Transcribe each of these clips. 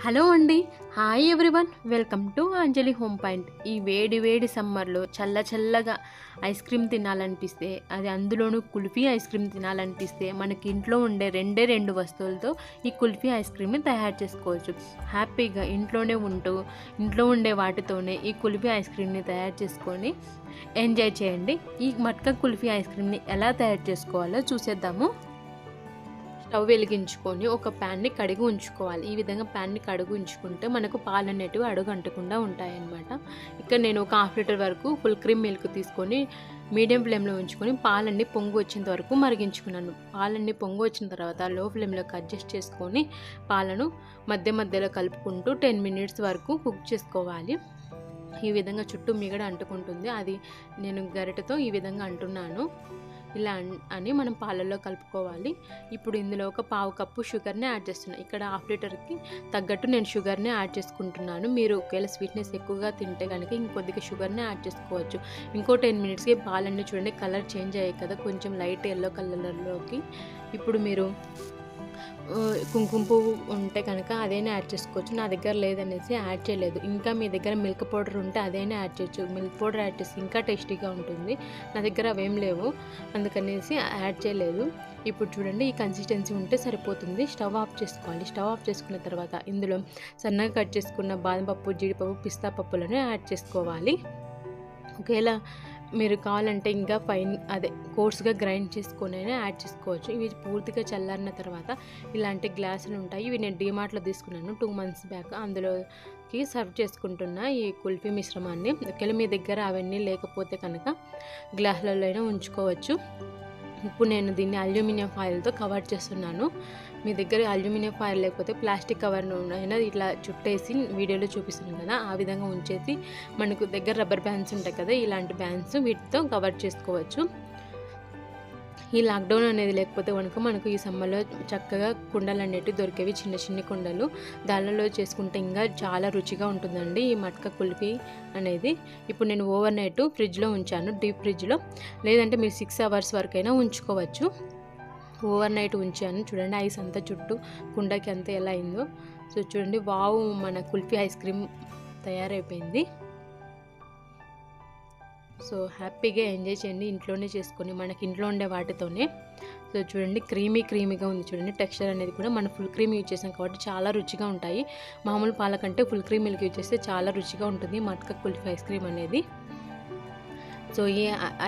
Hello అండి. Hi everyone. Welcome to Anjali home point. ఈ వేడి వేడి సమ్మర్లో చల్లగా ఐస్ క్రీమ్ తినాలనిపిస్తే, అది అందులోనూ కుల్ఫీ ఐస్ క్రీమ్ తినాలనిపిస్తే మనకి ఇంట్లో ఉండే రెండు వస్తువులతో ఈ కుల్ఫీ ఐస్ క్రీమ్ని తయారు చేసుకోవచ్చు. హ్యాపీగా ఇంట్లో ఉండే వాటితోనే ఈ కుల్ఫీ ఐస్ క్రీమ్ని తయారు చేసుకొని ఎంజాయ్ చేయండి. ఈ మట్కా కుల్ఫీ ఐస్ క్రీమ్ని ఎలా తయారు చేసుకోవాలో చూసేద్దాము. స్టవ్ వెలిగించుకొని ఒక ప్యాన్ని కడిగి ఉంచుకోవాలి. ఈ విధంగా ప్యాన్ని కడిగి ఉంచుకుంటే మనకు పాలు అనేటివి అడుగు అంటకుండా ఉంటాయన్నమాట. ఇక్కడ నేను ఒక హాఫ్ లీటర్ వరకు ఫుల్ క్రీమ్ మిల్క్ తీసుకొని మీడియం ఫ్లేమ్లో ఉంచుకొని పాలన్నీ పొంగు వచ్చేంత వరకు మరిగించుకున్నాను. పాలన్నీ పొంగు వచ్చిన తర్వాత లో ఫ్లేమ్లోకి అడ్జస్ట్ చేసుకొని పాలను మధ్యలో కలుపుకుంటూ 10 మినిట్స్ వరకు కుక్ చేసుకోవాలి. ఈ విధంగా చుట్టూ మిగడ అంటుకుంటుంది. అది నేను గరిటెతో ఈ విధంగా అంటున్నాను. ఇలా అని మనం పాలల్లో కలుపుకోవాలి. ఇప్పుడు ఇందులో ఒక పావు కప్పు షుగర్ని యాడ్ చేస్తున్నాను. ఇక్కడ హాఫ్ లీటర్కి తగ్గట్టు నేను షుగర్ని యాడ్ చేసుకుంటున్నాను. మీరు ఒకవేళ స్వీట్నెస్ ఎక్కువగా తింటే కనుక ఇంకొద్దిగా షుగర్ని యాడ్ చేసుకోవచ్చు. ఇంకో 10 మినిట్స్కి పాలన్నీ చూడండి కలర్ చేంజ్ అయ్యాయి కదా, కొంచెం లైట్ ఎల్లో కలర్లోకి. ఇప్పుడు మీరు కుంకుమ పువ్వు ఉంటే కనుక అదైనా యాడ్ చేసుకోవచ్చు. నా దగ్గర లేదనేసి యాడ్ చేయలేదు. ఇంకా మీ దగ్గర మిల్క్ పౌడర్ ఉంటే అదైనా యాడ్ చేయొచ్చు. మిల్క్ పౌడర్ యాడ్ చేసి ఇంకా టేస్టీగా ఉంటుంది. నా దగ్గర అవేం లేవు, అందుకనేసి యాడ్ చేయలేదు. ఇప్పుడు చూడండి ఈ కన్సిస్టెన్సీ ఉంటే సరిపోతుంది. స్టవ్ ఆఫ్ చేసుకోవాలి. స్టవ్ ఆఫ్ చేసుకున్న తర్వాత ఇందులో సన్నగా కట్ చేసుకున్న బాదం పప్పు, జీడిపప్పు, పిస్తా పప్పులను యాడ్ చేసుకోవాలి. ఒకవేళ మీరు కావాలంటే ఇంకా కోర్స్గా గ్రైండ్ చేసుకొని యాడ్ చేసుకోవచ్చు. ఇవి పూర్తిగా చల్లారిన తర్వాత ఇలాంటి గ్లాసులు ఉంటాయి. ఇవి నేను డీమార్ట్లో తీసుకున్నాను 2 months బ్యాక్. అందులోకి సర్వ్ చేసుకుంటున్న ఈ కుల్ఫీ మిశ్రమాన్ని. ఒకవేళ మీ దగ్గర అవన్నీ లేకపోతే కనుక గ్లాసులలో అయినా ఉంచుకోవచ్చు. ఇప్పుడు నేను దీన్ని అల్యూమినియం ఫాయిల్తో కవర్ చేస్తున్నాను. మీ దగ్గర అల్యూమినియం ఫాయిల్ లేకపోతే ప్లాస్టిక్ కవర్ను అయినా ఇట్లా చుట్టేసి వీడియోలో చూపిస్తున్నాను కదా, ఆ విధంగా ఉంచేసి మనకు దగ్గర రబ్బర్ బ్యాండ్స్ ఉంటాయి కదా, ఇలాంటి బ్యాండ్స్ వీటితో కవర్ చేసుకోవచ్చు. ఈ లాక్డౌన్ అనేది లేకపోతే కనుక మనకు ఈ సమ్మర్లో చక్కగా కుండలు అనేవి దొరికేవి, చిన్న కుండలు. దానిలో చేసుకుంటే ఇంకా చాలా రుచిగా ఉంటుందండి ఈ మట్కా కుల్ఫీ అనేది. ఇప్పుడు నేను ఓవర్ నైట్ ఫ్రిడ్జ్లో ఉంచాను, డీప్ ఫ్రిడ్జ్లో. లేదంటే మీరు 6 hours వరకైనా ఉంచుకోవచ్చు. ఓవర్ నైట్ ఉంచాను. చూడండి ఐస్ అంతా చుట్టూ కుండకి అంతా ఎలా అయిందో. సో చూడండి, వావ్, మన కుల్ఫీ ఐస్ క్రీమ్ తయారైపోయింది. సో హ్యాపీగా ఎంజాయ్ చేయండి ఇంట్లోనే చేసుకొని, మనకి ఇంట్లో ఉండే వాటితోనే. సో చూడండి క్రీమీగా ఉంది. చూడండి టెక్స్చర్ అనేది కూడా మనం ఫుల్ క్రీమ్ యూజ్ చేసాం కాబట్టి చాలా రుచిగా ఉంటాయి. మామూలు పాల కంటే ఫుల్ క్రీమ్ మిల్క్ యూజ్ చేస్తే చాలా రుచిగా ఉంటుంది మట్కా కుల్ఫీ ఐస్ క్రీమ్ అనేది. సో ఈ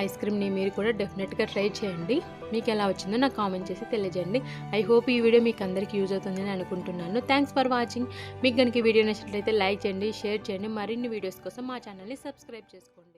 ఐస్ క్రీమ్ని మీరు కూడా డెఫినెట్గా ట్రై చేయండి. మీకు ఎలా వచ్చిందో నాకు కామెంట్ చేసి తెలియజేయండి. ఐ హోప్ ఈ వీడియో మీకు అందరికీ యూజ్ అవుతుందని అనుకుంటున్నాను. Thanks for watching. మీకు కనుక ఈ వీడియో నచ్చినట్లయితే లైక్ చేయండి, షేర్ చేయండి. మరిన్ని వీడియోస్ కోసం మా ఛానల్ని సబ్స్క్రైబ్ చేసుకోండి.